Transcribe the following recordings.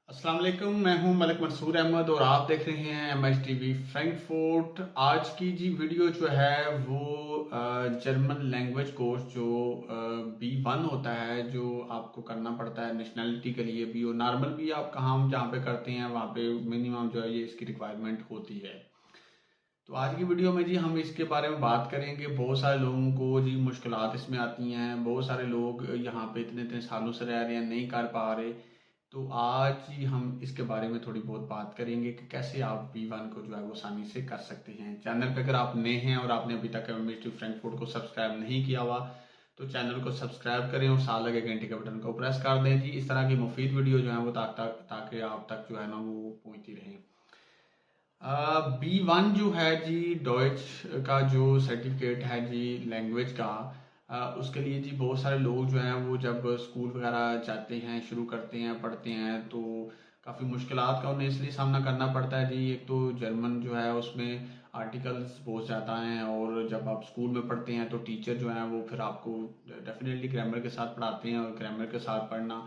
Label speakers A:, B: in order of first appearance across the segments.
A: अस्सलाम वालेकुम, मैं हूं मलिक मंसूर अहमद और आप देख रहे हैं MH TV फ्रैंकफर्ट। आज की जी वीडियो जो है वो जर्मन लैंग्वेज कोर्स जो B1 होता है, जो आपको करना पड़ता है नेशनैलिटी के लिए भी और नॉर्मल भी। आप कहाँ जहाँ पे करते हैं वहाँ पे मिनिमम जो है ये इसकी रिक्वायरमेंट होती है। तो आज की वीडियो में जी हम इसके बारे में बात करेंगे। बहुत सारे लोगों को जी मुश्किलात इसमें आती हैं, बहुत सारे लोग यहाँ पे इतने इतने सालों से रह रहे हैं, नहीं कर पा रहे। तो आज ही हम इसके बारे में थोड़ी बहुत बात करेंगे कि कैसे आप B1 को जो है वो आसानी से कर सकते हैं। चैनल पे अगर आप नए हैं और आपने अभी तक MH फ्रैंकफर्ट को सब्सक्राइब नहीं किया हुआ तो चैनल को सब्सक्राइब करें और साथ लगे घंटे के बटन को प्रेस कर दें जी। इस तरह की मुफीद वीडियो जो है वो ताकि आप तक जो है ना वो पहुंचती रहे। B1 जो है जी डॉइच का जो सर्टिफिकेट है जी लैंग्वेज का, उसके लिए जी बहुत सारे लोग जो हैं वो जब स्कूल वगैरह जाते हैं, शुरू करते हैं, पढ़ते हैं तो काफ़ी मुश्किलात का उन्हें इसलिए सामना करना पड़ता है जी। एक तो जर्मन जो है उसमें आर्टिकल्स बहुत ज़्यादा हैं और जब आप स्कूल में पढ़ते हैं तो टीचर जो है वो फिर आपको डेफिनेटली ग्रामर के साथ पढ़ाते हैं और ग्रामर के साथ पढ़ना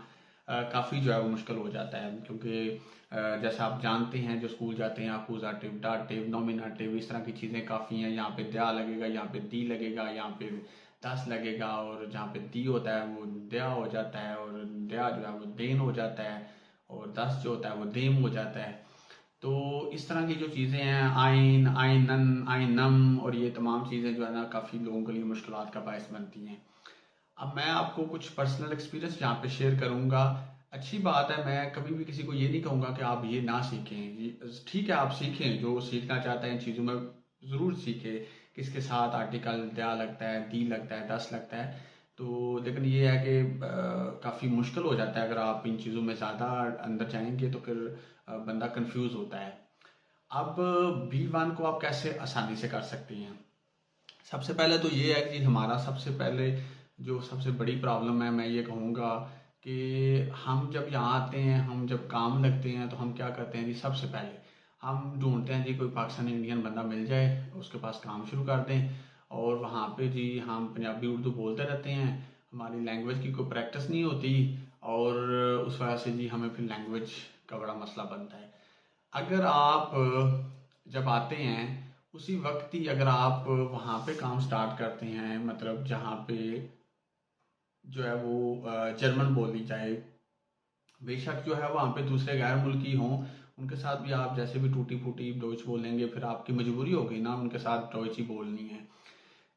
A: काफ़ी जो है वो मुश्किल हो जाता है, क्योंकि जैसा आप जानते हैं जो स्कूल जाते हैं अक्यूजाटिव, डाटिव, नॉमिनेटिव, इस तरह की चीज़ें काफ़ी हैं। यहाँ पे द्या लगेगा, यहाँ पे दी लगेगा, यहाँ पे दस लगेगा और जहाँ पे दी होता है वो द्या हो जाता है और द्या जो है वो देन हो जाता है और दस जो होता है वो देम हो जाता है। तो इस तरह की जो चीज़ें हैं आइन, आइनन, आइनम और ये तमाम चीज़ें जो है ना काफ़ी लोगों के लिए मुश्किलात का बायस बनती हैं। अब मैं आपको कुछ पर्सनल एक्सपीरियंस यहाँ पे शेयर करूँगा। अच्छी बात है, मैं कभी भी किसी को ये नहीं कहूँगा कि आप ये ना सीखें। ठीक है, आप सीखें, जो सीखना चाहते हैं इन चीज़ों में ज़रूर सीखें। किसके साथ आर्टिकल द्या लगता है, दी लगता है, दस लगता है। तो लेकिन ये है कि काफ़ी मुश्किल हो जाता है अगर आप इन चीज़ों में ज़्यादा अंदर जाएंगे तो फिर बंदा कंफ्यूज होता है। अब B1 को आप कैसे आसानी से कर सकते हैं। सबसे पहले तो ये है कि हमारा सबसे पहले जो सबसे बड़ी प्रॉब्लम है, मैं ये कहूँगा कि हम जब यहाँ आते हैं, हम जब काम लगते हैं तो हम क्या करते हैं जी। सबसे पहले हम ढूंढते हैं जी कोई पाकिस्तानी इंडियन बंदा मिल जाए, उसके पास काम शुरू कर दें और वहाँ पे जी हम पंजाबी उर्दू बोलते रहते हैं। हमारी लैंग्वेज की कोई प्रैक्टिस नहीं होती और उस वजह से जी हमें फिर लैंग्वेज का बड़ा मसला बनता है। अगर आप जब आते हैं उसी वक्त ही अगर आप वहाँ पे काम स्टार्ट करते हैं, मतलब जहाँ पे जो है वो जर्मन बोली जाए, बेशक जो है वहाँ पे दूसरे गैर मुल्की हों, उनके साथ भी आप जैसे भी टूटी फूटी डोइच बोलेंगे, फिर आपकी मजबूरी होगी ना उनके साथ डोइच ही बोलनी है।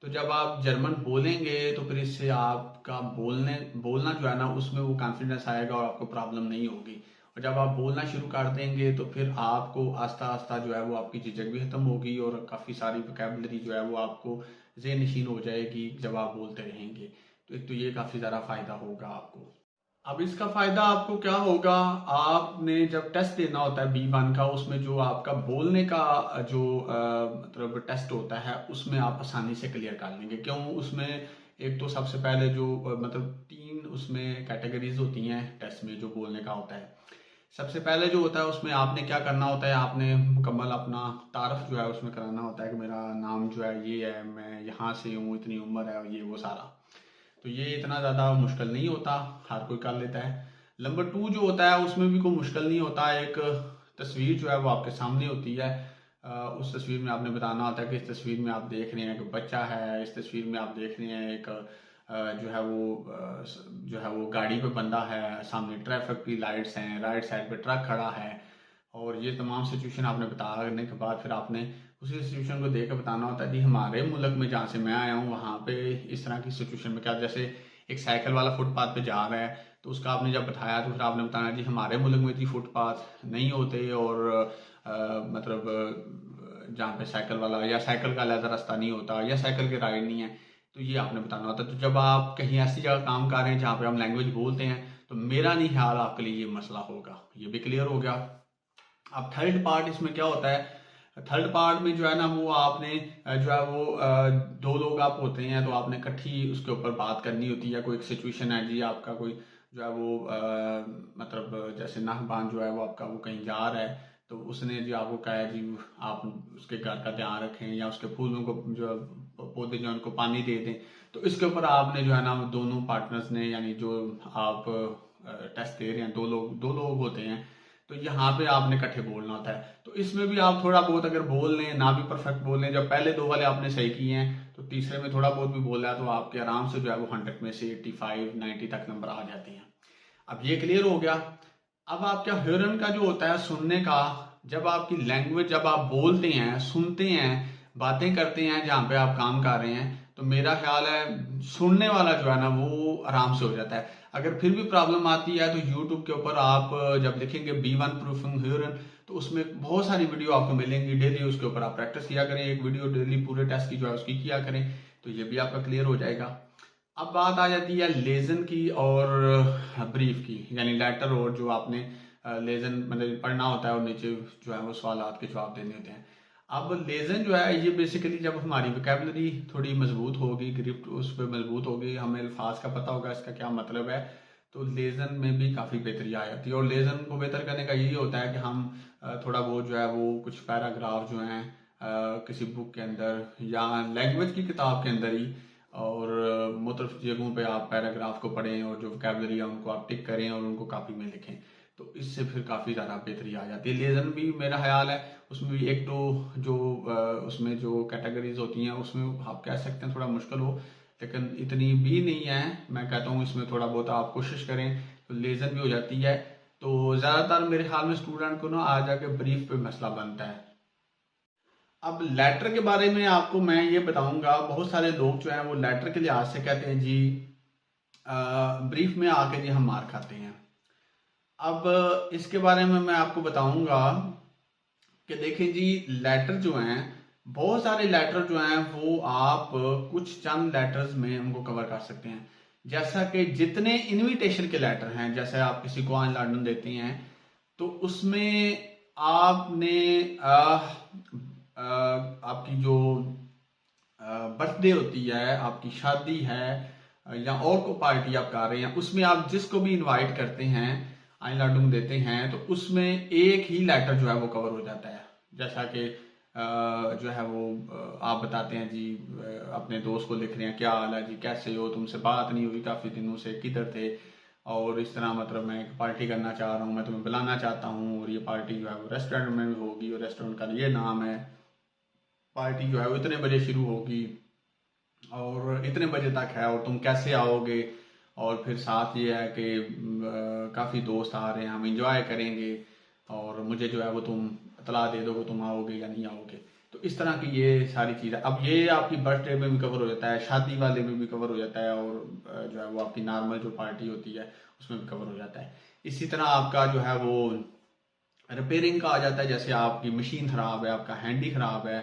A: तो जब आप जर्मन बोलेंगे तो फिर इससे आपका बोलना जो है ना उसमें वो कॉन्फिडेंस आएगा और आपको प्रॉब्लम नहीं होगी। और जब आप बोलना शुरू कर देंगे तो फिर आपको आस्ता आस्ता जो है वो आपकी झिझक भी खत्म होगी और काफ़ी सारी वोकेबलरी जो है वो आपको ज़हन नशीन हो जाएगी जब आप बोलते रहेंगे। तो एक तो ये काफ़ी ज़्यादा फ़ायदा होगा आपको। अब इसका फायदा आपको क्या होगा, आपने जब टेस्ट देना होता है B1 का, उसमें जो आपका बोलने का जो मतलब टेस्ट होता है उसमें आप आसानी से क्लियर कर लेंगे। क्यों, उसमें एक तो सबसे पहले जो मतलब तीन उसमें कैटेगरीज होती हैं टेस्ट में जो बोलने का होता है। सबसे पहले जो होता है उसमें आपने क्या करना होता है, आपने मुकम्मल अपना तारफ जो है उसमें कराना होता है कि मेरा नाम जो है ये है, मैं यहाँ से हूँ, इतनी उम्र है और ये वो सारा। तो ये इतना ज़्यादा मुश्किल नहीं होता, हर कोई कर लेता है। नंबर 2 जो होता है उसमें भी कोई मुश्किल नहीं होता। एक तस्वीर जो है वो आपके सामने होती है। उस तस्वीर में आपने बताना होता है कि इस तस्वीर में आप देख रहे हैं कि बच्चा है, इस तस्वीर में आप देख रहे हैं एक जो है वो जो है वो गाड़ी पे बंदा है, सामने ट्रैफिक की लाइट्स हैं, राइट साइड पे ट्रक खड़ा है। और ये तमाम सिचुएशन आपने बताने के बाद फिर आपने उसी सिचुएशन को देख के बताना होता है जी हमारे मुल्क में जहाँ से मैं आया हूँ वहाँ पे इस तरह की सिचुएशन में क्या, जैसे एक साइकिल वाला फुटपाथ पे जा रहा है तो उसका आपने जब बताया तो फिर आपने बताना जी हमारे मुल्क में जी फुटपाथ नहीं होते और मतलब जहाँ पे साइकिल वाला या साइकिल का अलग रास्ता नहीं होता या साइकिल की राइड नहीं है। तो ये आपने बताना होता है। तो जब आप कहीं ऐसी जगह काम कर रहे हैं जहाँ पे हम लैंग्वेज बोलते हैं तो मेरा नहीं ख्याल आपके लिए ये मसला होगा। ये भी क्लियर हो गया। अब थर्ड पार्ट इसमें क्या होता है, थर्ड पार्ट में जो है ना वो आपने जो है वो दो लोग आप होते हैं तो आपने इकट्ठी उसके ऊपर बात करनी होती है। कोई एक सिचुएशन है जी, आपका कोई जो है वो मतलब जैसे नाहबान जो है वो आपका वो कहीं जा रहा है तो उसने जी आपको कहा है जी आप उसके घर का ध्यान रखें या उसके फूलों को जो पौधे जो है उनको पानी दे दें। तो इसके ऊपर आपने जो है ना दोनों पार्टनर्स ने, यानी जो आप टेस्ट दे रहे हैं, दो लोग होते हैं तो यहाँ पे आपने इकट्ठे बोलना होता है। तो इसमें भी आप थोड़ा बहुत अगर बोल लें, ना भी परफेक्ट बोल लें, जब पहले 2 वाले आपने सही किए हैं तो तीसरे में थोड़ा बहुत भी बोल रहा है तो आपके आराम से जो है वो 100 में से 85-90 तक नंबर आ जाते हैं। अब ये क्लियर हो गया। अब आपका हियरन का जो होता है सुनने का, जब आपकी लैंग्वेज, जब आप बोलते हैं, सुनते हैं, बातें करते हैं जहाँ पे आप काम कर रहे हैं, तो मेरा ख्याल है सुनने वाला जो है ना वो आराम से हो जाता है। अगर फिर भी प्रॉब्लम आती है तो यूट्यूब के ऊपर आप जब लिखेंगे B1 प्रूफिंग हियरन तो उसमें बहुत सारी वीडियो आपको मिलेंगी। डेली उसके ऊपर आप प्रैक्टिस किया करें, एक वीडियो डेली पूरे टेस्ट की जो है उसकी किया करें, तो ये भी आपका क्लियर हो जाएगा। अब बात आ जाती है लेजन की और ब्रीफ की, यानी लेटर और जो आपने लेजन मतलब पढ़ना होता है और नीचे जो है वो सवालात के जवाब देने होते हैं। अब लेजन जो है ये बेसिकली जब हमारी वोकैबुलरी थोड़ी मजबूत होगी, ग्रिप उस पर मजबूत होगी, हमें अल्फाज का पता होगा इसका क्या मतलब है, तो लेजन में भी काफ़ी बेहतरी आ जाती है। और लेजन को बेहतर करने का यही होता है कि हम थोड़ा बहुत जो है वो कुछ पैराग्राफ जो हैं किसी बुक के अंदर या लैंग्वेज की किताब के अंदर ही और मुख्तलिफ जगहों पे आप पैराग्राफ को पढ़ें और जो वोकैबुलरी है उनको आप टिक करें और उनको कॉपी में लिखें, तो इससे फिर काफ़ी ज़्यादा बेहतरी आ जाती है। लेजन भी मेरा ख्याल है उसमें भी एक तो जो उसमें जो कैटेगरीज होती हैं उसमें आप कह सकते हैं थोड़ा मुश्किल हो, लेकिन इतनी भी नहीं है। मैं कहता हूँ इसमें थोड़ा बहुत आप कोशिश करें तो लेजन भी हो जाती है। तो ज़्यादातर मेरे ख्याल में स्टूडेंट को ना आ जाके ब्रीफ पे मसला बनता है। अब लेटर के बारे में आपको मैं ये बताऊंगा, बहुत सारे लोग जो हैं वो लेटर के लिहाज से कहते हैं जी ब्रीफ में आके जी हम मार खाते हैं। अब इसके बारे में मैं आपको बताऊंगा कि देखें जी लेटर जो हैं, बहुत सारे लेटर जो हैं वो आप कुछ चंद लेटर्स में उनको कवर कर सकते हैं। जैसा कि जितने इनविटेशन के लेटर हैं, जैसे आप किसी को ऑनलाइन देते हैं तो उसमें आपने आपकी जो बर्थडे होती है, आपकी शादी है या और कोई पार्टी आप कर रहे हैं, उसमें आप जिसको भी इनवाइट करते हैं, आई लाडूम देते हैं, तो उसमें एक ही लेटर जो है वो कवर हो जाता है। जैसा कि जो है वो आप बताते हैं जी अपने दोस्त को लिख रहे हैं, क्या हाल है जी, कैसे हो, तुमसे बात नहीं हुई काफ़ी दिनों से, किधर थे, और इस तरह मतलब मैं एक पार्टी करना चाह रहा हूँ, मैं तुम्हें बुलाना चाहता हूँ और ये पार्टी जो है वो रेस्टोरेंट में होगी और रेस्टोरेंट का ये नाम है, पार्टी जो है वो इतने बजे शुरू होगी और इतने बजे तक है और तुम कैसे आओगे, और फिर साथ ये है कि काफ़ी दोस्त आ रहे हैं, हम इंजॉय करेंगे और मुझे जो है वो तुम इतला दे दो कि तुम आओगे या नहीं आओगे। तो इस तरह की ये सारी चीज़ें, अब ये आपकी बर्थडे में भी कवर हो जाता है, शादी वाले में भी कवर हो जाता है और जो है वो आपकी नॉर्मल जो पार्टी होती है उसमें भी कवर हो जाता है। इसी तरह आपका जो है वो रिपेयरिंग का आ जाता है, जैसे आपकी मशीन ख़राब है, आपका हैंडी ख़राब है,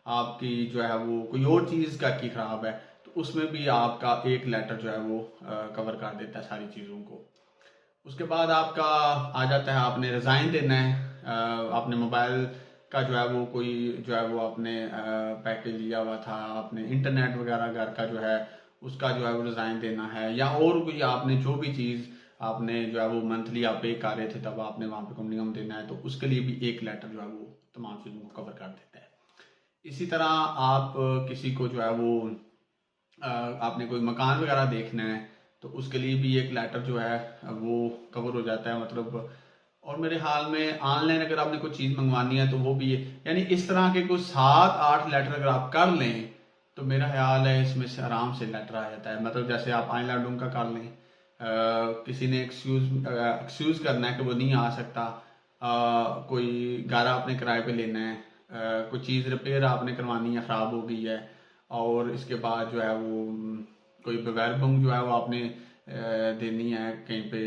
A: आपकी जो है वो कोई और चीज़ घर की ख़राब है, तो उसमें भी आपका एक लेटर जो है वो कवर कर देता है सारी चीज़ों को। उसके बाद आपका आ जाता है आपने रिज़ाइन देना है, आपने मोबाइल का जो है वो कोई जो है वो आपने पैकेज लिया हुआ था, आपने इंटरनेट वगैरह घर का जो है उसका जो है वो रिज़ाइन देना है, या और कोई आपने जो भी चीज़ आपने जो है वो मंथली आप पे कर रहे थे तब आपने वहाँ पे कंपनी में देना है, तो उसके लिए भी एक लेटर जो है वो तमाम चीज़ों को कवर कर देता है। इसी तरह आप किसी को जो है वो आपने कोई मकान वगैरह देखना है तो उसके लिए भी एक लेटर जो है वो कवर हो जाता है मतलब। और मेरे हाल में ऑनलाइन अगर आपने कोई चीज़ मंगवानी है तो वो भी है, यानी इस तरह के कुछ 7-8 लेटर अगर आप कर लें तो मेरा ख्याल है इसमें से आराम से लेटर आ जाता है। मतलब जैसे आप ऑनलाइन का कर लें, किसी ने एक्सक्यूज़ करना है कि वो नहीं आ सकता, कोई गारा आपने किराए पे लेना है, कोई चीज़ रिपेयर आपने करवानी है, ख़राब हो गई है, और इसके बाद जो है वो कोई बगैर बुंग जो है वो आपने देनी है कहीं पे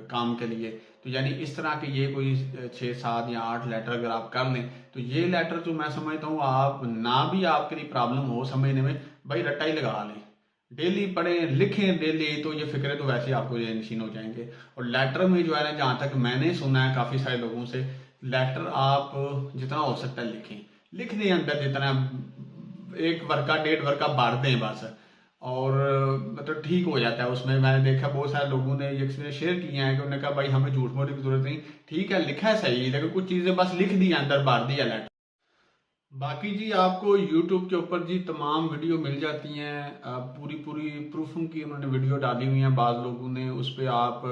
A: काम के लिए, तो यानी इस तरह के ये कोई 6-7 या 8 लेटर अगर आप कर लें तो ये लेटर जो मैं समझता हूँ आप ना भी आपके लिए प्रॉब्लम हो समझने में, भाई रट्टा ही लगा लें, डेली पढ़ें लिखें डेली, तो ये फिक्रे तो वैसे आपको ये नशीन हो जाएंगे। और लेटर में जो है ना, जहाँ तक मैंने सुना है काफ़ी सारे लोगों से, लेटर आप जितना हो सकता है लिखें, लिख दें अंदर जितना, 1 वर्ग का 1.5 वर्ग का भर दें बस, और मतलब ठीक हो जाता है। उसमें मैंने देखा बहुत सारे लोगों ने ये एक्सपीरियंस शेयर किए हैं कि उन्होंने कहा भाई हमें झूठ बोलने की जरूरत नहीं, ठीक है लिखा है सही, लेकिन कुछ चीज़ें बस लिख दी अंदर भर दिया लेटर। बाकी जी आपको YouTube के ऊपर जी तमाम वीडियो मिल जाती हैं, पूरी पूरी प्रूफों की उन्होंने वीडियो डाली हुई हैं बाज़ लोगों ने। उस पे आप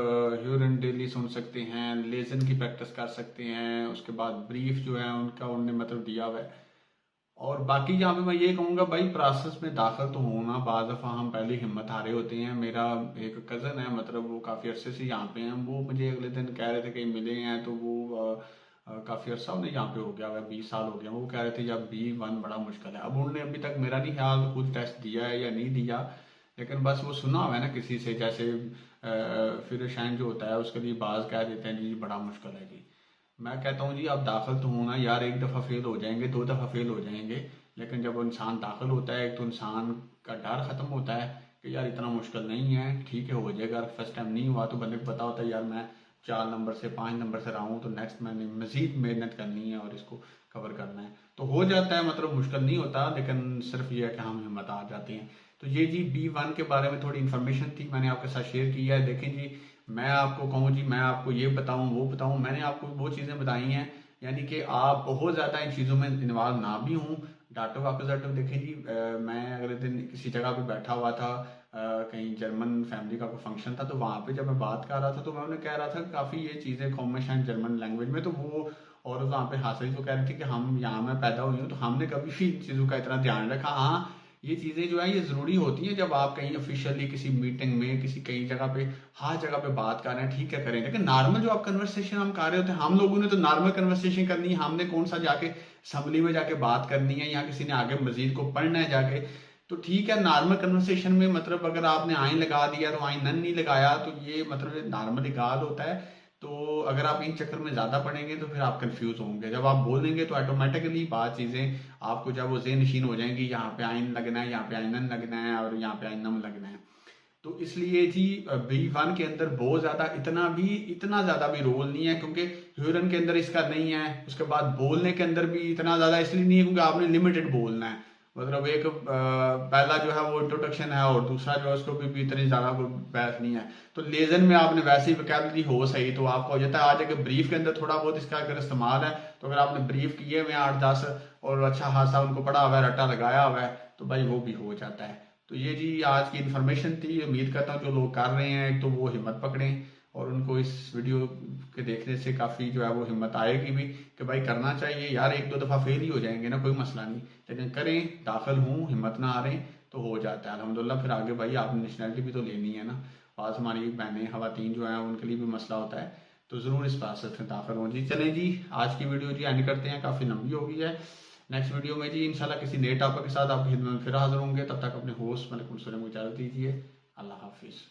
A: ह्यूरन डेली सुन सकते हैं, लेज़न की प्रैक्टिस कर सकते हैं, उसके बाद ब्रीफ जो है उनका उन्होंने मतलब दिया हुआ है। और बाकी यहाँ पे मैं ये कहूँगा भाई प्रोसेस में दाखिल तो होना, बाज़ दफ़ा हम पहले हिम्मत हारे होते हैं। मेरा एक कज़न है, मतलब वो काफ़ी अरसे से यहाँ पे हैं, वो मुझे अगले दिन कह रहे थे कहीं मिले हैं, तो वो काफ़ी अरसा उन्हें यहाँ पे हो गया हुआ है, 20 साल हो गया। वो कह रहे थे जब B1 बड़ा मुश्किल है। अब उन्होंने अभी तक मेरा नहीं ख्याल खुद टेस्ट दिया है या नहीं दिया, लेकिन बस वो सुना हुआ है ना किसी से, जैसे फिर शैन जो होता है उसके लिए बाज़ कह देते हैं जी बड़ा मुश्किल है जी। मैं कहता हूँ जी आप दाखिल तो होना यार, एक दफ़ा फेल हो जाएंगे, दो दफ़ा फेल हो जाएंगे, लेकिन जब इंसान दाखिल होता है एक तो इंसान का डर ख़त्म होता है कि यार इतना मुश्किल नहीं है, ठीक है हो जाएगा। अगर फर्स्ट टाइम नहीं हुआ तो बंदे को पता होता है यार मैं 4 नंबर से 5 नंबर से रहा हूँ, तो नेक्स्ट मैंने मज़ीद मेहनत करनी है और इसको कवर करना है, तो हो जाता है। मतलब मुश्किल नहीं होता, लेकिन सिर्फ ये है कि हम हिम्मत आ जाते हैं। तो ये जी B1 के बारे में थोड़ी इन्फॉर्मेशन थी, मैंने आपके साथ शेयर किया है। देखें जी, मैं आपको कहूँ जी, मैं आपको ये बताऊँ वो बताऊँ, मैंने आपको वो चीज़ें बताई हैं, यानी कि आप बहुत ज़्यादा इन चीज़ों में इन्वॉल्व ना भी हूँ। डाटो वाकजाटो देखें जी, मैं अगले दिन किसी जगह पे बैठा हुआ था, कहीं जर्मन फैमिली का कोई फंक्शन था, तो वहाँ पे जब मैं बात कर रहा था तो मैं उन्हें कह रहा था काफ़ी ये चीज़ें कॉमन हैं जर्मन लैंग्वेज में, तो वो और वहाँ पे हंस रही तो कह रही थी कि हम यहाँ मैं पैदा हुई हूँ तो हमने कभी भी इन चीज़ों का इतना ध्यान रखा। हाँ, ये चीज़ें जो है ये ज़रूरी होती हैं जब आप कहीं ऑफिशियली किसी मीटिंग में किसी कई जगह पे हर जगह पे बात कर रहे हैं, ठीक है करें, लेकिन नॉर्मल जो आप कन्वर्सेशन हम कर रहे होते हैं, हम लोगों ने तो नॉर्मल कन्वर्सेशन करनी है, हमने कौन सा जाके असम्बली में जाके बात करनी है या किसी ने आगे मजीद को पढ़ना है जाके। तो ठीक है नॉर्मल कन्वर्सेशन में मतलब अगर आपने आइन लगा दिया तो आइन नन नहीं लगाया, तो ये मतलब नॉर्मली गाल होता है। तो अगर आप इन चक्कर में ज़्यादा पढ़ेंगे तो फिर आप कंफ्यूज होंगे, जब आप बोलेंगे तो ऑटोमेटिकली बात चीज़ें आपको जब वो ज़हन नशीन हो जाएंगी, यहाँ पे आइन लगना है, यहाँ पे आइनन लगना है और यहाँ पे आइनम लगना है। तो इसलिए जी B1 के अंदर बहुत ज़्यादा इतना ज़्यादा भी रोल नहीं है, क्योंकि ह्यूरन के अंदर इसका नहीं है। उसके बाद बोलने के अंदर भी इतना ज़्यादा इसलिए नहीं है क्योंकि आपने लिमिटेड बोलना है। मतलब एक पहला जो है वो इंट्रोडक्शन है और दूसरा जो है उसको भी इतनी ज़्यादा कोई बहस नहीं है। तो लेजन में आपने वैसे ही वोकैबुलरी हो सही तो आपको हो जाता है। आज अगर ब्रीफ के अंदर थोड़ा बहुत इसका अगर इस्तेमाल है, तो अगर आपने ब्रीफ किए हुए 8-10 और अच्छा खासा उनको पढ़ा हुआ है, रट्टा लगाया हुआ है, तो भाई वो भी हो जाता है। तो ये जी आज की इन्फॉर्मेशन थी। उम्मीद करता हूँ जो लोग कर रहे हैं तो वो हिम्मत पकड़ें और उनको इस वीडियो के देखने से काफ़ी जो है वो हिम्मत आएगी भी कि भाई करना चाहिए यार। एक दो दफ़ा फेल ही हो जाएंगे ना, कोई मसला नहीं, लेकिन करें, दाखिल हूँ, हिम्मत ना आ रहे तो हो जाता है अल्हम्दुलिल्लाह। फिर आगे भाई आपने नेशनलिटी भी तो लेनी है ना, आज हमारी बहनें खवातीन जो हैं उनके लिए भी मसला होता है, तो ज़रूर इस प्रोसेस में दाखिल हों जी। चलें जी, आज की वीडियो जी एंड करते हैं, काफ़ी लंबी हो गई है। नेक्स्ट वीडियो में जी इंशाल्लाह किसी नए टॉपिक के साथ आपकी खिदमत में फिर हाजिर होंगे। तब तक अपने होस्ट मलिक मुर्सलिम को इजाज़त दीजिए। अल्लाह हाफिज़।